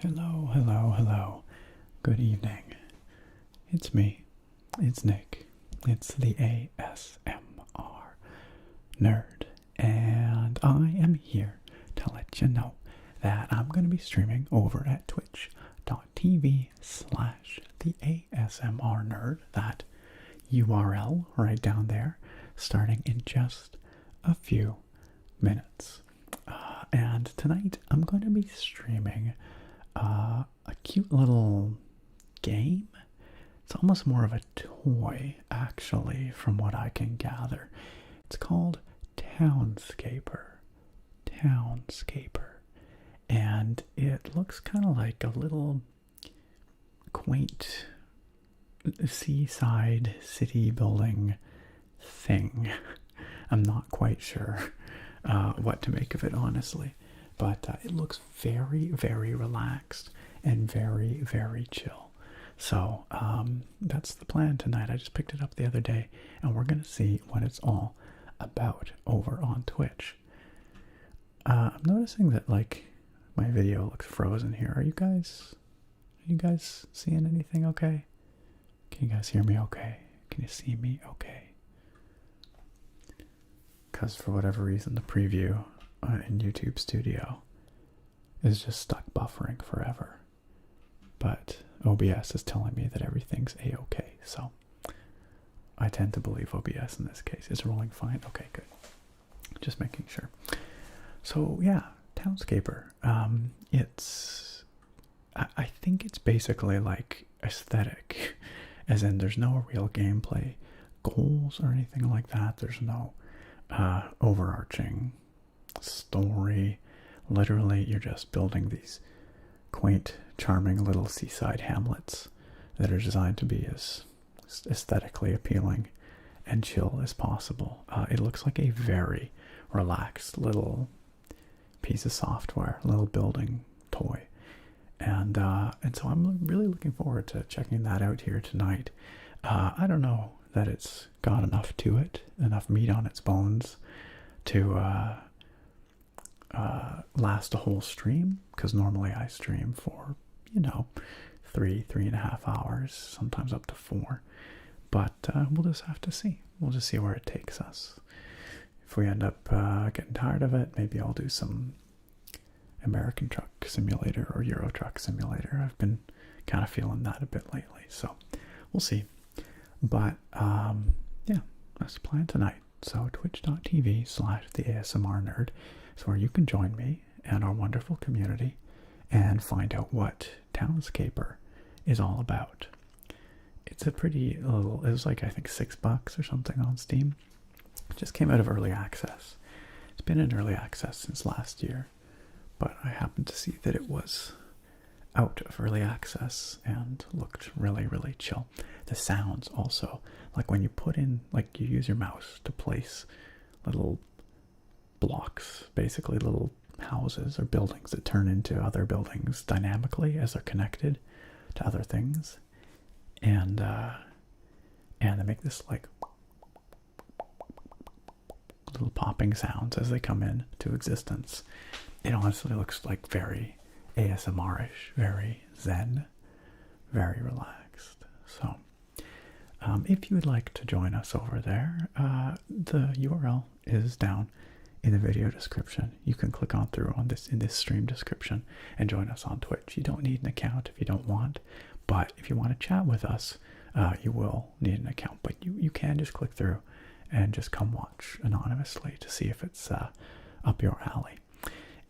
Hello, hello, hello. Good evening. It's me. It's Nick. It's the ASMR nerd. And I am here to let you know that I'm going to be streaming over at twitch.tv/the ASMR nerd. That URL right down there, starting in just a few minutes. And tonight I'm going to be streaming a cute little game. It's almost more of a toy, actually, from what I can gather. It's called Townscaper. Townscaper. And it looks kind of like a little quaint seaside city building thing. I'm not quite sure what to make of it, honestly. But it looks very, very relaxed and very, very chill. So that's the plan tonight. I just picked it up the other day, and we're going to see what it's all about over on Twitch. I'm noticing that, like, my video looks frozen here. Are you guys seeing anything okay? Can you guys hear me okay? Can you see me okay? Because for whatever reason, the preview in YouTube Studio is just stuck buffering forever. But OBS is telling me that everything's a-okay, so I tend to believe OBS in this case. Is rolling fine? Okay, good. Just making sure. So yeah, Townscaper. I think it's basically like aesthetic, as in there's no real gameplay goals or anything like that. There's no overarching story. Literally, you're just building these quaint, charming little seaside hamlets that are designed to be as aesthetically appealing and chill as possible. It looks like a very relaxed little piece of software, little building toy. And so I'm really looking forward to checking that out here tonight. I don't know that it's got enough to it, enough meat on its bones to last a whole stream, because normally I stream for, 3.5 hours, sometimes up to 4. But we'll just have to see. We'll just see where it takes us. If we end up getting tired of it, maybe I'll do some American Truck Simulator or Euro Truck Simulator. I've been kind of feeling that a bit lately, so we'll see. But yeah, that's the plan tonight. So twitch.tv/the ASMR nerd is where you can join me and our wonderful community and find out what Townscaper is all about. It's a pretty little, it was like, I think $6 or something on Steam. It just came out of early access. It's been in early access since last year, but I happened to see that it was out of early access and looked really, really chill. The sounds also, like when you put in, like you use your mouse to place little blocks, basically little houses or buildings that turn into other buildings dynamically as they're connected to other things, and they make this like little popping sounds as they come into existence. It honestly looks like very ASMR-ish, very zen, very relaxed. So if you would like to join us over there, the URL is down in the video description. You can click on through in this stream description and join us on Twitch. You don't need an account if you don't want, but if you want to chat with us, you will need an account. But you can just click through and just come watch anonymously to see if it's up your alley.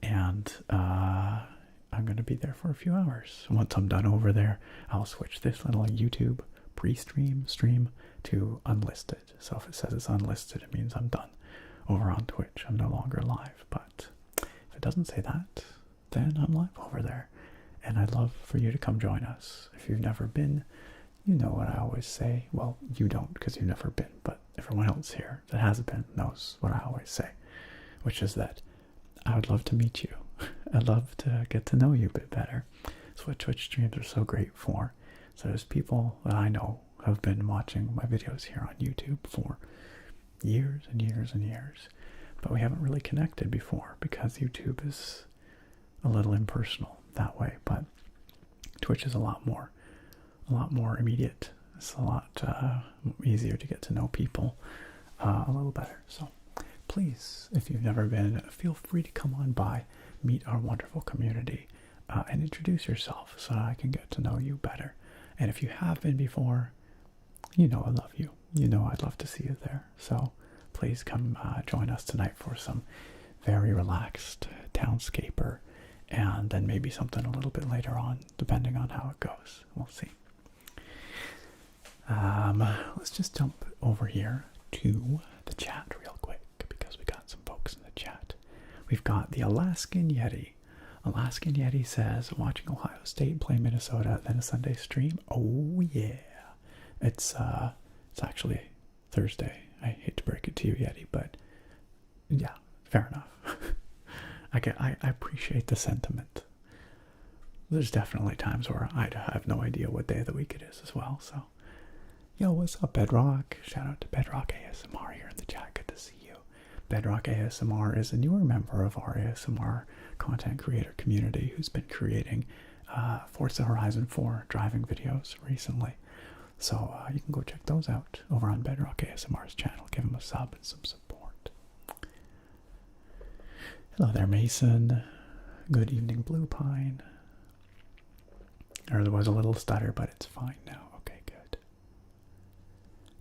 And I'm going to be there for a few hours. Once I'm done over there, I'll switch this little YouTube pre-stream stream to unlisted. So if it says it's unlisted, it means I'm done over on Twitch. I'm no longer live. But if it doesn't say that, then I'm live over there. And I'd love for you to come join us. If you've never been, you know what I always say. Well, you don't because you've never been, but everyone else here that has been knows what I always say, which is that I would love to meet you. I'd love to get to know you a bit better. That's what Twitch streams are so great for. So there's people that I know have been watching my videos here on YouTube for years and years and years, but we haven't really connected before because YouTube is a little impersonal. that way. But Twitch is a lot more immediate. It's a lot easier to get to know people a little better. So please, if you've never been, feel free to come on by, meet our wonderful community, and introduce yourself so I can get to know you better. And if you have been before, you know I love you. You know I'd love to see you there. So please come join us tonight for some very relaxed Townscaper, and then maybe something a little bit later on, depending on how it goes. We'll see. Let's just jump over here to the chat real quick, because we got some folks in the chat. We've got the Alaskan Yeti. Alaskan Yeti says, watching Ohio State play Minnesota, then a Sunday stream. Oh yeah. It's actually Thursday. I hate to break it to you, Yeti, but yeah, fair enough. I appreciate the sentiment. There's definitely times where I have no idea what day of the week it is as well. So, yo, what's up, Bedrock? Shout out to Bedrock ASMR here in the chat. Good to see you. Bedrock ASMR is a newer member of our ASMR content creator community who's been creating Forza Horizon 4 driving videos recently. So you can go check those out over on Bedrock ASMR's channel. Give him a sub and some support. Hello there, Mason. Good evening, Blue Pine. There was a little stutter, but it's fine now. Okay, good.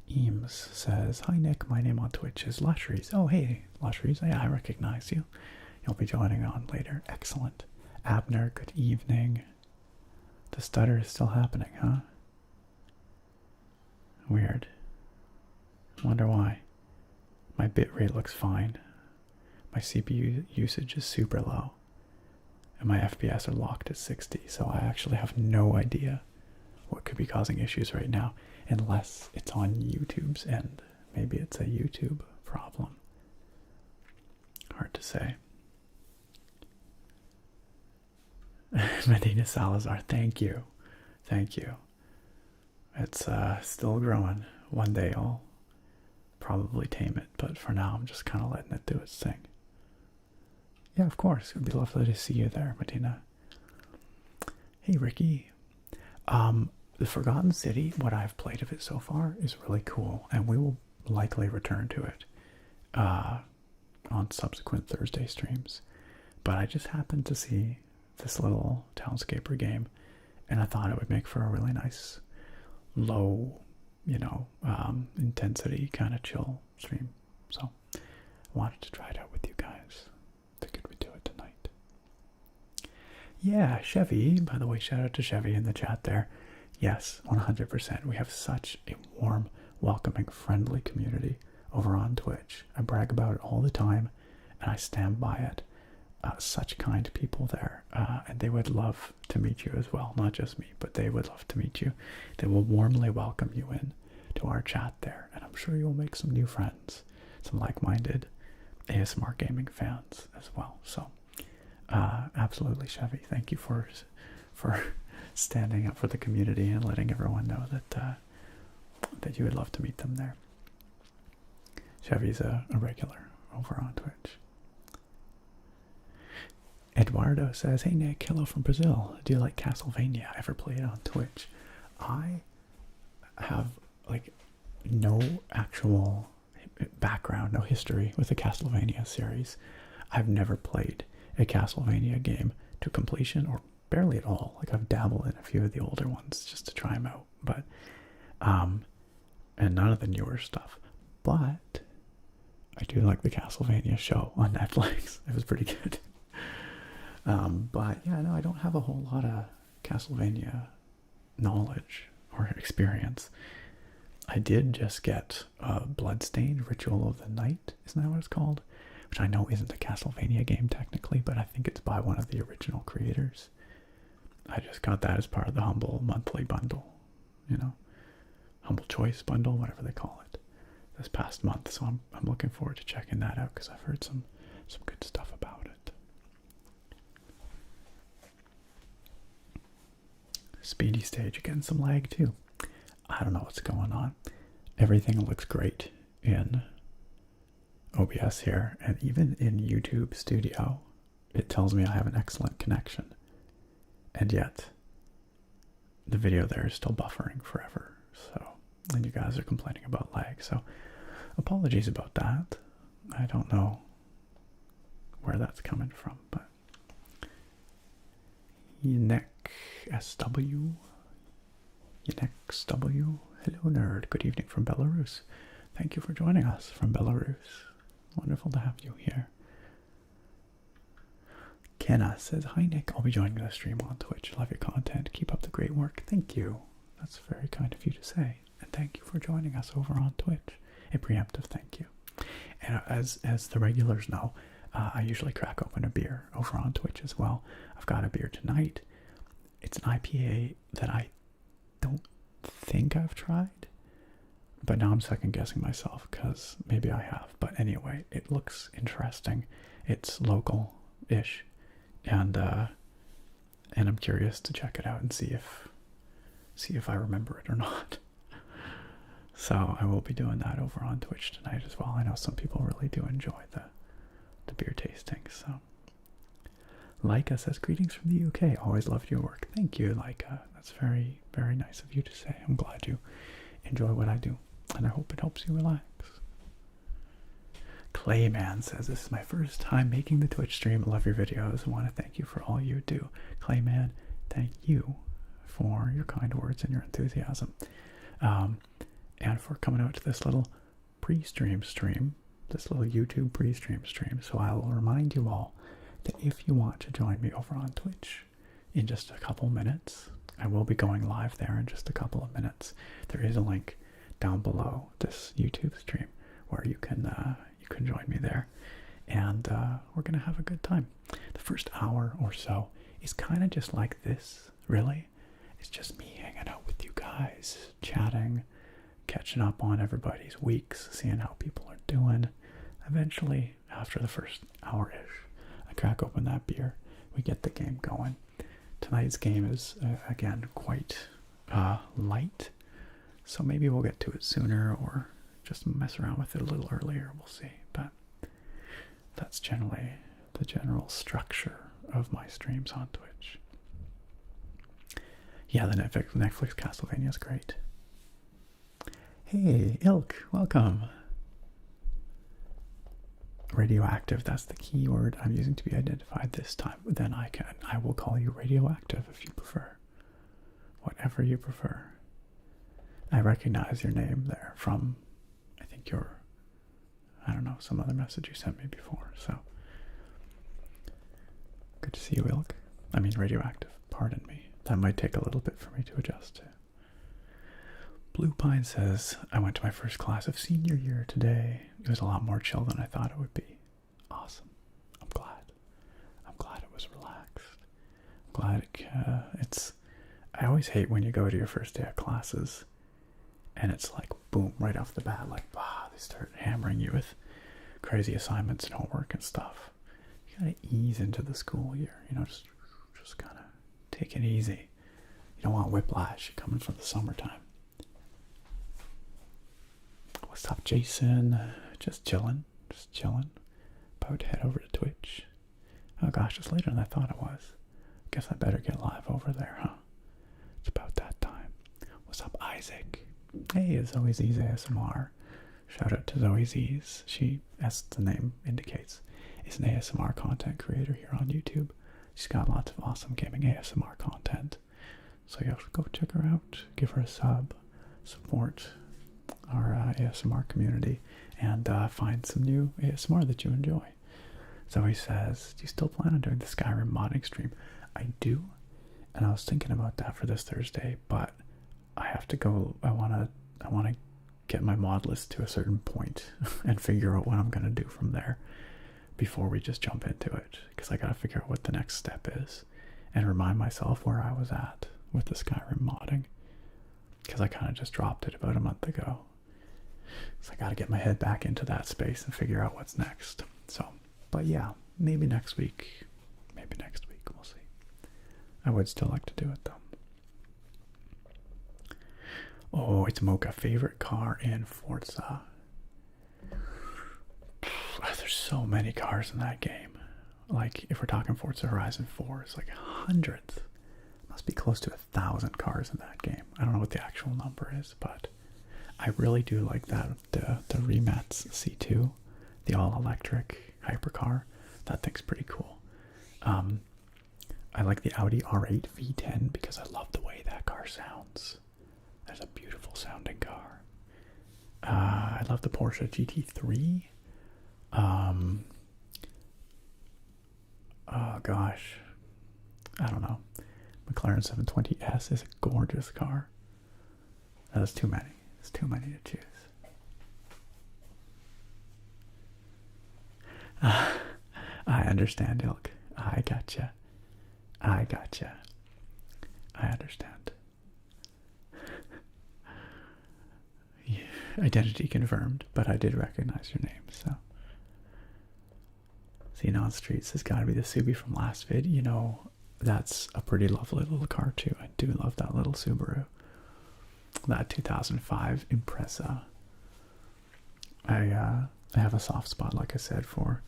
Eames says, hi Nick, my name on Twitch is Lusheries. Oh, hey, Lusheries, I recognize you. You'll be joining on later. Excellent. Abner, good evening. The stutter is still happening, huh? Weird. Wonder why. My bitrate looks fine. My CPU usage is super low. And my FPS are locked at 60, so I actually have no idea what could be causing issues right now, unless it's on YouTube's end. Maybe it's a YouTube problem. Hard to say. Medina Salazar, thank you. Thank you. It's still growing. One day I'll probably tame it, but for now I'm just kind of letting it do its thing. Yeah, of course. It would be lovely to see you there, Medina. Hey, Ricky. The Forgotten City, what I've played of it so far is really cool, and we will likely return to it on subsequent Thursday streams. But I just happened to see this little Townscaper game, and I thought it would make for a really nice low, intensity kind of chill stream. So I wanted to try it out with you guys. Figured we'd do it tonight. Yeah, Chevy, by the way, shout out to Chevy in the chat there. Yes, 100%. We have such a warm, welcoming, friendly community over on Twitch. I brag about it all the time, and I stand by it. Such kind people there, and they would love to meet you as well. Not just me, but they would love to meet you. They will warmly welcome you in to our chat there, and I'm sure you'll make some new friends, some like-minded ASMR gaming fans as well. So absolutely, Chevy, thank you for standing up for the community and letting everyone know that you would love to meet them there. Chevy's a regular over on Twitch. Eduardo says, hey Nick, hello from Brazil. Do you like Castlevania? Ever played it on Twitch? I have no actual background, no history with the Castlevania series. I've never played a Castlevania game to completion, or barely at all. I've dabbled in a few of the older ones just to try them out, but and none of the newer stuff. But I do like the Castlevania show on Netflix. It was pretty good. But yeah, no, I don't have a whole lot of Castlevania knowledge or experience. I did just get Bloodstained Ritual of the Night, isn't that what it's called? Which I know isn't a Castlevania game technically, but I think it's by one of the original creators. I just got that as part of the Humble monthly bundle, Humble Choice bundle, whatever they call it, this past month. So I'm looking forward to checking that out, because I've heard some good stuff about it. Speedy stage, again, some lag too. I don't know what's going on. Everything looks great in OBS here, and even in YouTube Studio, it tells me I have an excellent connection. and yet the video there is still buffering forever. So, and you guys are complaining about lag. So, apologies about that. I don't know where that's coming from, but Yinek SW, hello nerd. Good evening from Belarus. Thank you for joining us from Belarus. Wonderful to have you here. Kenna says, hi Nick, I'll be joining the stream on Twitch. Love your content. Keep up the great work. Thank you. That's very kind of you to say. And thank you for joining us over on Twitch. A preemptive thank you. And as the regulars know, I usually crack open a beer over on Twitch as well. I've got a beer tonight. It's an IPA that I don't think I've tried, but now I'm second guessing myself because maybe I have. But anyway, it looks interesting. It's local-ish, and I'm curious to check it out and see if I remember it or not. So I will be doing that over on Twitch tonight as well. I know some people really do enjoy the beer tasting. So Leica says, greetings from the UK. Always loved your work. Thank you, Leica. That's very, very nice of you to say. I'm glad you enjoy what I do, and I hope it helps you relax. Clayman says, this is my first time making the Twitch stream. Love your videos. I want to thank you for all you do. Clayman, thank you for your kind words and your enthusiasm. And for coming out to this little pre-stream stream, this little YouTube pre-stream stream. So I will remind you all that if you want to join me over on Twitch in just a couple minutes, I will be going live there in just a couple of minutes. There is a link down below this YouTube stream where you can join me there, and we're gonna have a good time. The first hour or so is kind of just like this, really. It's just me hanging out with you guys, chatting, catching up on everybody's weeks, seeing how people are doing. Eventually, after the first hour-ish, I crack open that beer, we get the game going. Tonight's game is, again, quite light, so maybe we'll get to it sooner or just mess around with it a little earlier, we'll see. But that's generally the general structure of my streams on Twitch. Yeah, the Netflix Castlevania is great. Hey, Ilk, welcome. Radioactive, that's the key word I'm using to be identified this time. Then I will call you radioactive if you prefer. Whatever you prefer. I recognize your name there from, I think I don't know, some other message you sent me before, so. Good to see you, Ilk. I mean, radioactive, pardon me. That might take a little bit for me to adjust to. Blue Pine says, I went to my first class of senior year today. It was a lot more chill than I thought it would be. Awesome. I'm glad. I'm glad it was relaxed. I'm glad I always hate when you go to your first day of classes and it's like, boom, right off the bat, like, they start hammering you with crazy assignments and homework and stuff. You gotta ease into the school year, just kind of take it easy. You don't want whiplash coming from the summertime. What's up, Jason? Just chilling. About to head over to Twitch. Oh gosh, it's later than I thought it was. Guess I better get live over there, huh? It's about that time. What's up, Isaac? Hey, it's Zoe Z's ASMR. Shout out to Zoe Z's. She, as the name indicates, is an ASMR content creator here on YouTube. She's got lots of awesome gaming ASMR content. So you have to go check her out, give her a sub, support our ASMR community, and find some new ASMR that you enjoy. Zoe says, do you still plan on doing the Skyrim modding stream? I do, and I was thinking about that for this Thursday, but I have to go. I want to get my mod list to a certain point and figure out what I'm going to do from there before we just jump into it, because I got to figure out what the next step is and remind myself where I was at with the Skyrim modding, because I kind of just dropped it about a month ago. So I got to get my head back into that space and figure out what's next. So, but yeah, maybe next week, we'll see. I would still like to do it though. Oh, it's Mocha. Favorite car in Forza. There's so many cars in that game. Like, if we're talking Forza Horizon 4, it's like hundreds must be close to 1,000 cars in that game. I don't know what the actual number is, but I really do like that, the Remats C2, the all-electric hypercar. That thing's pretty cool. I like the Audi R8 V10 because I love the way that car sounds. There's a beautiful sounding car. I love the Porsche GT3. Oh gosh, I don't know. McLaren 720S is a gorgeous car. There's too many. There's too many to choose. I understand, Ilk. I gotcha. I gotcha. I understand. Yeah, identity confirmed, but I did recognize your name, so. Seen on streets has got to be the Subi from last vid. You know, that's a pretty lovely little car too. I do love that little Subaru. That 2005 Impreza. I have a soft spot, like I said, for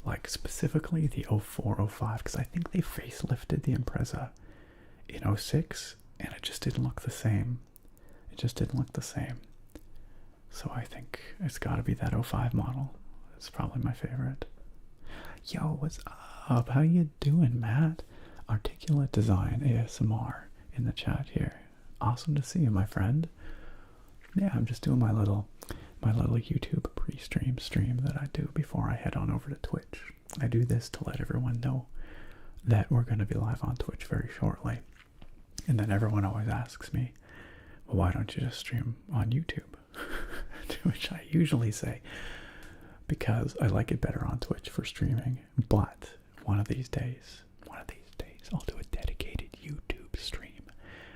like specifically the 0405 because I think they facelifted the Impreza in 06 and it just didn't look the same. It just didn't look the same. So I think it's got to be that 05 model. It's probably my favorite. Yo, what's up? How you doing, Matt? Articulate Design ASMR in the chat here. Awesome to see you, my friend. Yeah, I'm just doing my little YouTube pre-stream stream that I do before I head on over to Twitch. I do this to let everyone know that we're going to be live on Twitch very shortly. And then everyone always asks me, well, why don't you just stream on YouTube? To which I usually say, because I like it better on Twitch for streaming. But one of these days, I'll do a dedicated YouTube stream.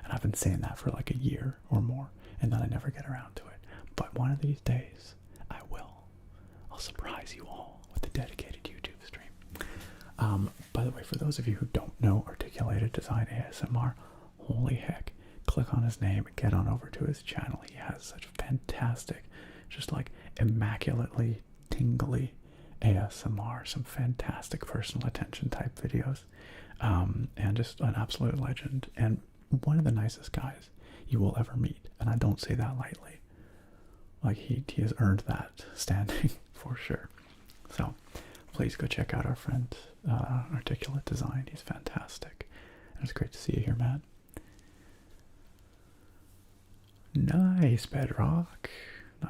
And I've been saying that for like a year or more, and then I never get around to it. But one of these days, I will. I'll surprise you all with a dedicated YouTube stream. By the way, for those of you who don't know Articulated Design ASMR, holy heck, click on his name, get on over to his channel. He has such fantastic, just like immaculately tingly ASMR, some fantastic personal attention type videos, and just an absolute legend, and one of the nicest guys you will ever meet, and I don't say that lightly. Like he has earned that standing for sure. So please go check out our friend Articulate Design. He's fantastic, and it's great to see you here, Matt. Nice, Bedrock.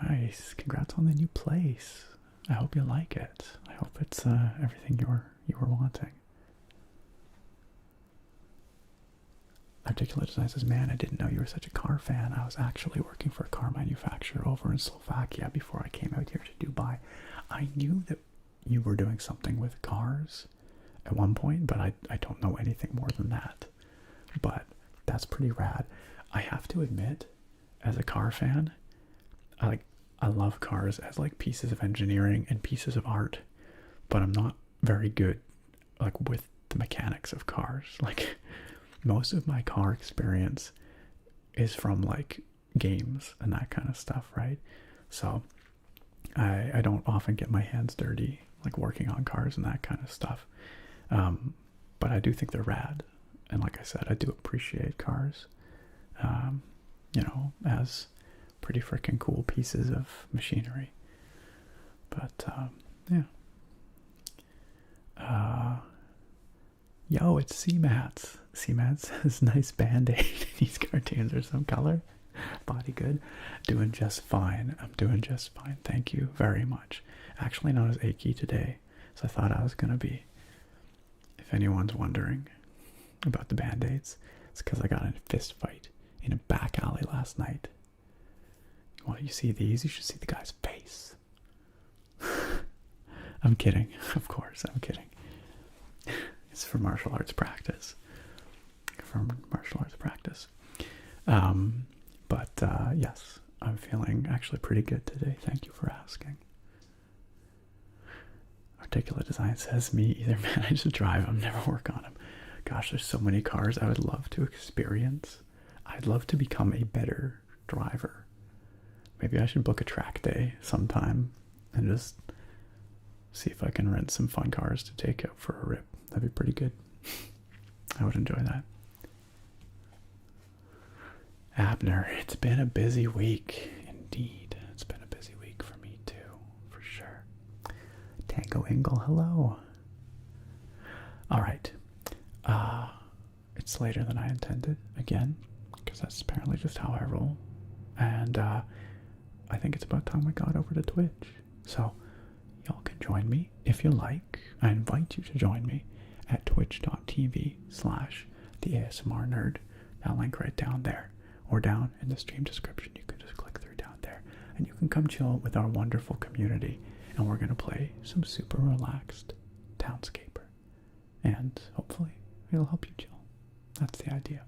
Nice. Congrats on the new place. I hope you like it. I hope it's everything you were wanting. Articulate Design says, man, I didn't know you were such a car fan. I was actually working for a car manufacturer over in Slovakia before I came out here to Dubai. I knew that you were doing something with cars at one point, but I don't know anything more than that. But that's pretty rad. I have to admit, as a car fan, I love cars as like pieces of engineering and pieces of art, but I'm not very good like with the mechanics of cars. Like most of my car experience is from like games and that kind of stuff, right? So I don't often get my hands dirty like working on cars and that kind of stuff. But I do think they're rad, and like I said, I do appreciate cars, as pretty freaking cool pieces of machinery. But yeah. Yo, it's C-Mats. C-Mats says, nice band-aid. These cartoons are some color. Body good. Doing just fine. I'm doing just fine. Thank you very much. Actually not as achy today, so I thought I was going to be. If anyone's wondering about the band-aids, it's because I got in a fist fight in a back alley last night. Well, you see these, you should see the guy's face. I'm kidding. Of course, I'm kidding. It's for martial arts practice. Yes, I'm feeling actually pretty good today. Thank you for asking. Articulate Design says, me either, man. I just drive them, never work on them. Gosh, there's so many cars I would love to experience. I'd love to become a better driver. Maybe I should book a track day sometime and just see if I can rent some fun cars to take out for a rip. That'd be pretty good. I would enjoy that. Abner, it's been a busy week. Indeed, it's been a busy week for me too, for sure. Tango Ingle, hello. Alright. It's later than I intended, again, because that's apparently just how I roll. And I think it's about time we got over to Twitch. So, y'all can join me if you like. I invite you to join me at twitch.tv/theasmrnerd. That link right down there. Or down in the stream description. You can just click through down there. And you can come chill with our wonderful community. And we're going to play some super relaxed Townscaper. And hopefully it'll help you chill. That's the idea.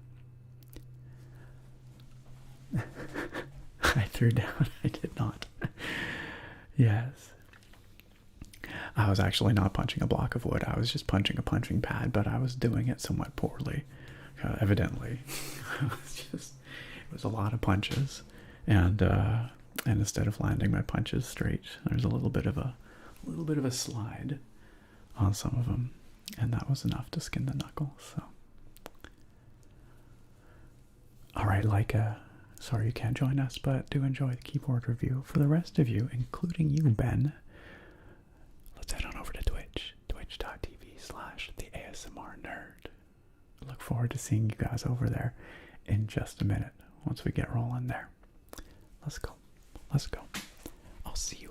I threw down. I did not. Yes. I was actually not punching a block of wood. I was just punching a punching pad, but I was doing it somewhat poorly. Evidently. It was a lot of punches. And instead of landing my punches straight, there's a little bit of a slide on some of them. And that was enough to skin the knuckles, so. Alright, sorry you can't join us, but do enjoy the keyboard review. For the rest of you, including you, Ben, let's head on over to Twitch, twitch.tv/theasmrnerd. Look forward to seeing you guys over there in just a minute, once we get rolling there. Let's go. I'll see you